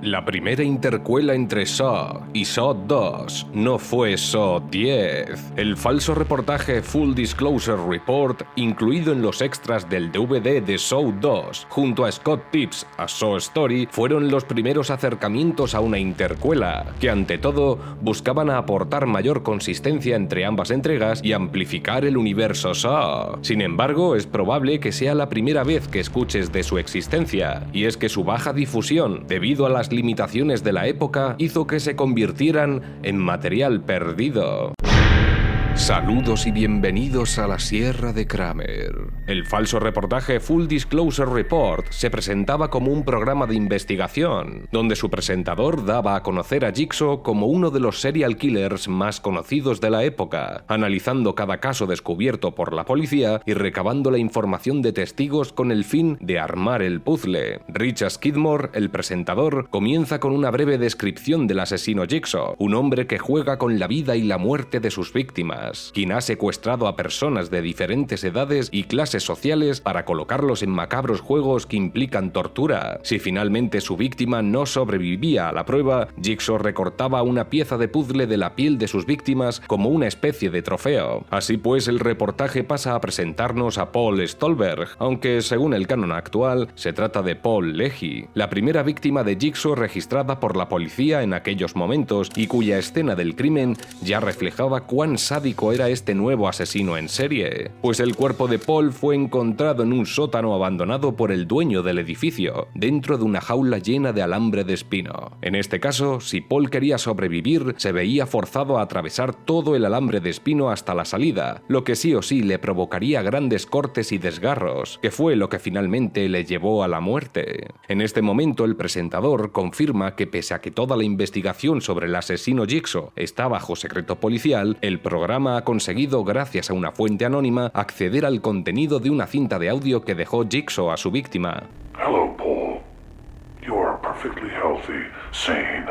La primera intercuela entre Saw y Saw 2 no fue Saw 10. El falso reportaje Full Disclosure Report, incluido en los extras del DVD de Saw 2, junto a Scott Tips a Saw Story, fueron los primeros acercamientos a una intercuela, que ante todo buscaban aportar mayor consistencia entre ambas entregas y amplificar el universo Saw. Sin embargo, es probable que sea la primera vez que escuches de su existencia, y es que su baja difusión, debido a las limitaciones de la época, hizo que se convirtieran en material perdido. Saludos y bienvenidos a la Sierra de Kramer. El falso reportaje Full Disclosure Report se presentaba como un programa de investigación, donde su presentador daba a conocer a Jigsaw como uno de los serial killers más conocidos de la época, analizando cada caso descubierto por la policía y recabando la información de testigos con el fin de armar el puzzle. Richard Skidmore, el presentador, comienza con una breve descripción del asesino Jigsaw, un hombre que juega con la vida y la muerte de sus víctimas, quien ha secuestrado a personas de diferentes edades y clases sociales para colocarlos en macabros juegos que implican tortura. Si finalmente su víctima no sobrevivía a la prueba, Jigsaw recortaba una pieza de puzzle de la piel de sus víctimas como una especie de trofeo. Así pues, el reportaje pasa a presentarnos a Paul Stolberg, aunque según el canon actual, se trata de Paul Leahy, la primera víctima de Jigsaw registrada por la policía en aquellos momentos y cuya escena del crimen ya reflejaba cuán sádico era este nuevo asesino en serie, pues el cuerpo de Paul fue encontrado en un sótano abandonado por el dueño del edificio, dentro de una jaula llena de alambre de espino. En este caso, si Paul quería sobrevivir, se veía forzado a atravesar todo el alambre de espino hasta la salida, lo que sí o sí le provocaría grandes cortes y desgarros, que fue lo que finalmente le llevó a la muerte. En este momento, el presentador confirma que pese a que toda la investigación sobre el asesino Jigsaw está bajo secreto policial, el programa ha conseguido, gracias a una fuente anónima, acceder al contenido de una cinta de audio que dejó Jigsaw a su víctima. Hello, Paul. You are a perfectly healthy, sane,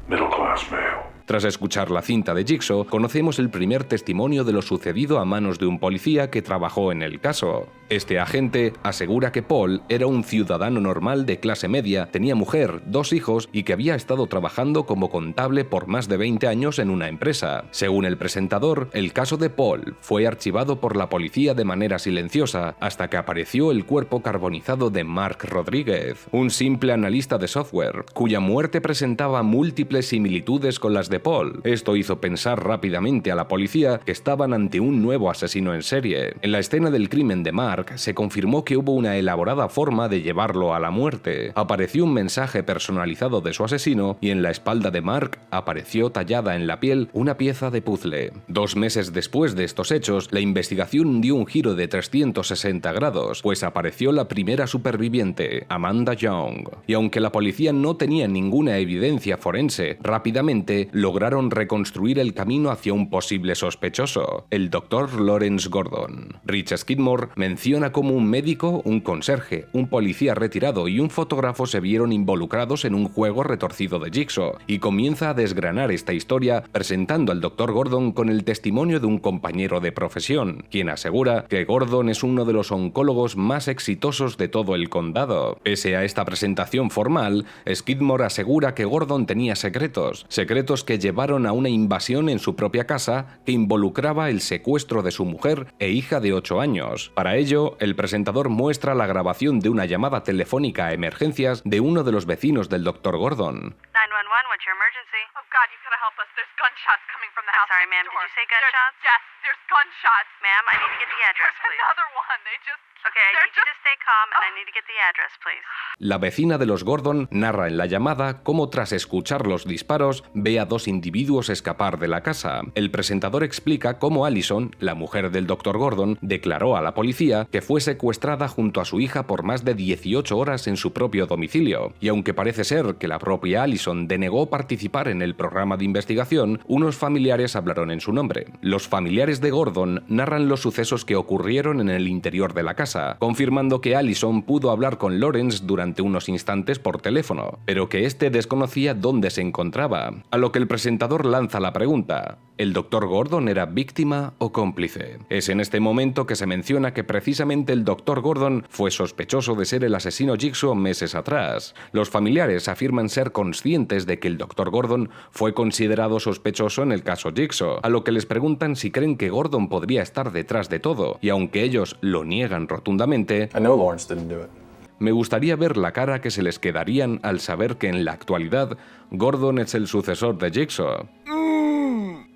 middle-class male. Tras escuchar la cinta de Jigsaw, conocemos el primer testimonio de lo sucedido a manos de un policía que trabajó en el caso. Este agente asegura que Paul era un ciudadano normal de clase media, tenía mujer, 2 hijos y que había estado trabajando como contable por más de 20 años en una empresa. Según el presentador, el caso de Paul fue archivado por la policía de manera silenciosa hasta que apareció el cuerpo carbonizado de Mark Rodríguez, un simple analista de software, cuya muerte presentaba múltiples similitudes con las de Paul. Esto hizo pensar rápidamente a la policía que estaban ante un nuevo asesino en serie. En la escena del crimen de Mark se confirmó que hubo una elaborada forma de llevarlo a la muerte. Apareció un mensaje personalizado de su asesino y en la espalda de Mark apareció tallada en la piel una pieza de puzzle. 2 meses después de estos hechos, la investigación dio un giro de 360 grados, pues apareció la primera superviviente, Amanda Young. Y aunque la policía no tenía ninguna evidencia forense, rápidamente lograron reconstruir el camino hacia un posible sospechoso, el Dr. Lawrence Gordon. Richard Skidmore menciona cómo un médico, un conserje, un policía retirado y un fotógrafo se vieron involucrados en un juego retorcido de Jigsaw, y comienza a desgranar esta historia presentando al Dr. Gordon con el testimonio de un compañero de profesión, quien asegura que Gordon es uno de los oncólogos más exitosos de todo el condado. Pese a esta presentación formal, Skidmore asegura que Gordon tenía secretos que llevaron a una invasión en su propia casa que involucraba el secuestro de su mujer e hija de 8 años. Para ello, el presentador muestra la grabación de una llamada telefónica a emergencias de uno de los vecinos del Dr. Gordon. 911, what's your emergency? Oh God, you gotta help us. There's gunshots coming from the house. Sorry, ma'am, did you say gunshots? Yes, there's gunshots. Ma'am, I need to get the address, There's please. another one. They just... Okay, I need you to stay calm and I need to get the address, please. La vecina de los Gordon narra en la llamada cómo tras escuchar los disparos ve a 2 individuos escapar de la casa. El presentador explica cómo Allison, la mujer del Dr. Gordon, declaró a la policía que fue secuestrada junto a su hija por más de 18 horas en su propio domicilio, y aunque parece ser que la propia Allison denegó participar en el programa de investigación, unos familiares hablaron en su nombre. Los familiares de Gordon narran los sucesos que ocurrieron en el interior de la casa, casa, confirmando que Allison pudo hablar con Lawrence durante unos instantes por teléfono, pero que éste desconocía dónde se encontraba, a lo que el presentador lanza la pregunta: ¿el Dr. Gordon era víctima o cómplice? Es en este momento que se menciona que precisamente el Dr. Gordon fue sospechoso de ser el asesino Jigsaw meses atrás. Los familiares afirman ser conscientes de que el Dr. Gordon fue considerado sospechoso en el caso Jigsaw, a lo que les preguntan si creen que Gordon podría estar detrás de todo, y aunque ellos lo niegan rotundamente, I know Lawrence didn't do it. me gustaría ver la cara que se les quedarían al saber que en la actualidad Gordon es el sucesor de Jigsaw.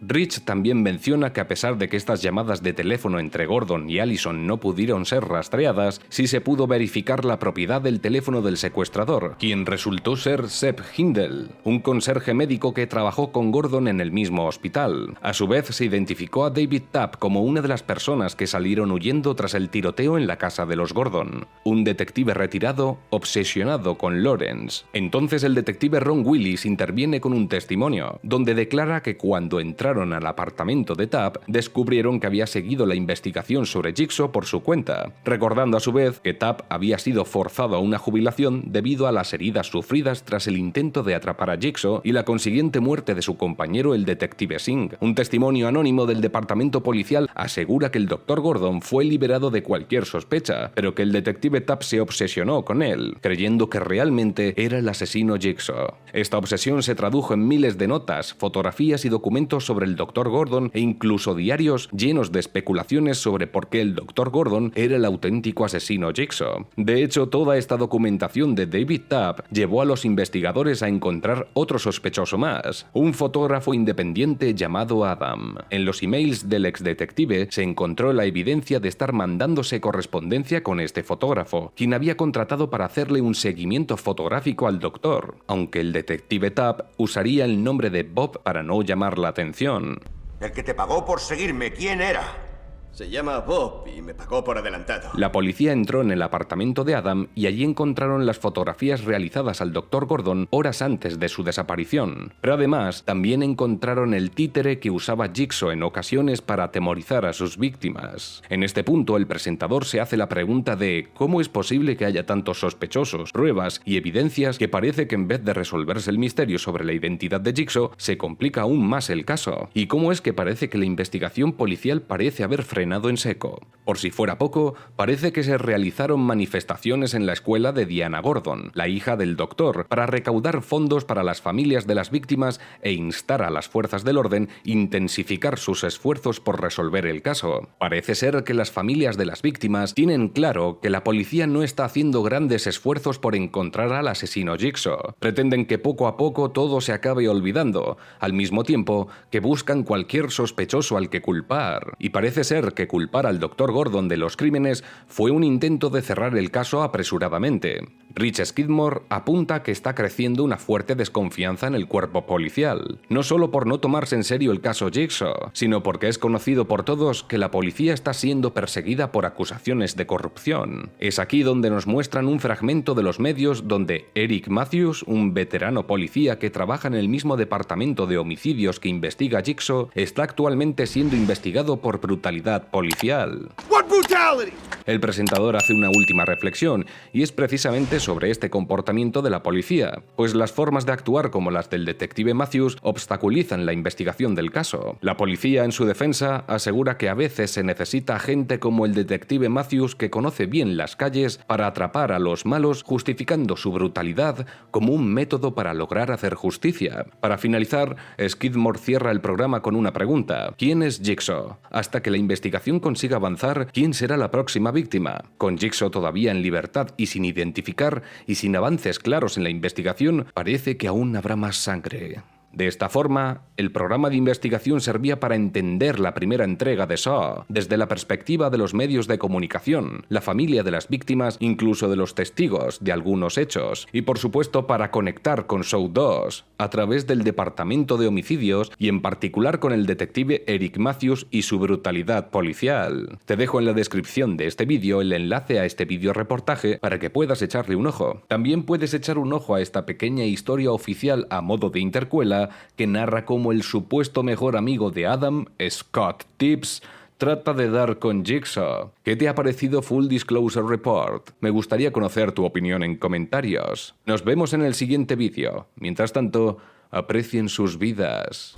Rich también menciona que a pesar de que estas llamadas de teléfono entre Gordon y Allison no pudieron ser rastreadas, sí se pudo verificar la propiedad del teléfono del secuestrador, quien resultó ser Sepp Hindel, un conserje médico que trabajó con Gordon en el mismo hospital. A su vez, se identificó a David Tapp como una de las personas que salieron huyendo tras el tiroteo en la casa de los Gordon, un detective retirado obsesionado con Lawrence. Entonces el detective Ron Willis interviene con un testimonio, donde declara que cuando entraron al apartamento de Tapp, descubrieron que había seguido la investigación sobre Jigsaw por su cuenta, recordando a su vez que Tapp había sido forzado a una jubilación debido a las heridas sufridas tras el intento de atrapar a Jigsaw y la consiguiente muerte de su compañero el detective Singh. Un testimonio anónimo del departamento policial asegura que el Dr. Gordon fue liberado de cualquier sospecha, pero que el detective Tapp se obsesionó con él, creyendo que realmente era el asesino Jigsaw. Esta obsesión se tradujo en miles de notas, fotografías y documentos sobre el Dr. Gordon e incluso diarios llenos de especulaciones sobre por qué el Dr. Gordon era el auténtico asesino Jigsaw. De hecho, toda esta documentación de David Tapp llevó a los investigadores a encontrar otro sospechoso más, un fotógrafo independiente llamado Adam. En los emails del exdetective se encontró la evidencia de estar mandándose correspondencia con este fotógrafo, quien había contratado para hacerle un seguimiento fotográfico al doctor, aunque el detective Tapp usaría el nombre de Bob para no llamar la atención. El que te pagó por seguirme, ¿quién era? Se llama Bob y me pagó por adelantado. La policía entró en el apartamento de Adam y allí encontraron las fotografías realizadas al Dr. Gordon horas antes de su desaparición. Pero además, también encontraron el títere que usaba Jigsaw en ocasiones para atemorizar a sus víctimas. En este punto, el presentador se hace la pregunta de ¿cómo es posible que haya tantos sospechosos, pruebas y evidencias que parece que en vez de resolverse el misterio sobre la identidad de Jigsaw, se complica aún más el caso? ¿Y cómo es que parece que la investigación policial parece haber frenado en seco? Por si fuera poco, parece que se realizaron manifestaciones en la escuela de Diana Gordon, la hija del doctor, para recaudar fondos para las familias de las víctimas e instar a las fuerzas del orden a intensificar sus esfuerzos por resolver el caso. Parece ser que las familias de las víctimas tienen claro que la policía no está haciendo grandes esfuerzos por encontrar al asesino Jigsaw. Pretenden que poco a poco todo se acabe olvidando, al mismo tiempo que buscan cualquier sospechoso al que culpar. Y parece ser que culpar al Dr. Gordon de los crímenes fue un intento de cerrar el caso apresuradamente. Rich Skidmore apunta que está creciendo una fuerte desconfianza en el cuerpo policial, no solo por no tomarse en serio el caso Jigsaw, sino porque es conocido por todos que la policía está siendo perseguida por acusaciones de corrupción. Es aquí donde nos muestran un fragmento de los medios donde Eric Matthews, un veterano policía que trabaja en el mismo departamento de homicidios que investiga Jigsaw, está actualmente siendo investigado por brutalidad policial. El presentador hace una última reflexión, y es precisamente sobre este comportamiento de la policía, pues las formas de actuar como las del detective Matthews obstaculizan la investigación del caso. La policía, en su defensa, asegura que a veces se necesita gente como el detective Matthews que conoce bien las calles para atrapar a los malos, justificando su brutalidad como un método para lograr hacer justicia. Para finalizar, Skidmore cierra el programa con una pregunta: ¿quién es Jigsaw? Hasta que la investigación consiga avanzar, ¿quién será la próxima víctima? Con Jigsaw todavía en libertad y sin identificar, y sin avances claros en la investigación, parece que aún habrá más sangre. De esta forma, el programa de investigación servía para entender la primera entrega de Saw desde la perspectiva de los medios de comunicación, la familia de las víctimas, incluso de los testigos de algunos hechos, y por supuesto para conectar con Saw 2 a través del departamento de homicidios y en particular con el detective Eric Matthews y su brutalidad policial. Te dejo en la descripción de este vídeo el enlace a este vídeo reportaje para que puedas echarle un ojo. También puedes echar un ojo a esta pequeña historia oficial a modo de intercuela que narra cómo el supuesto mejor amigo de Adam, Scott Tibbs, trata de dar con Jigsaw. ¿Qué te ha parecido Full Disclosure Report? Me gustaría conocer tu opinión en comentarios. Nos vemos en el siguiente vídeo. Mientras tanto, aprecien sus vidas.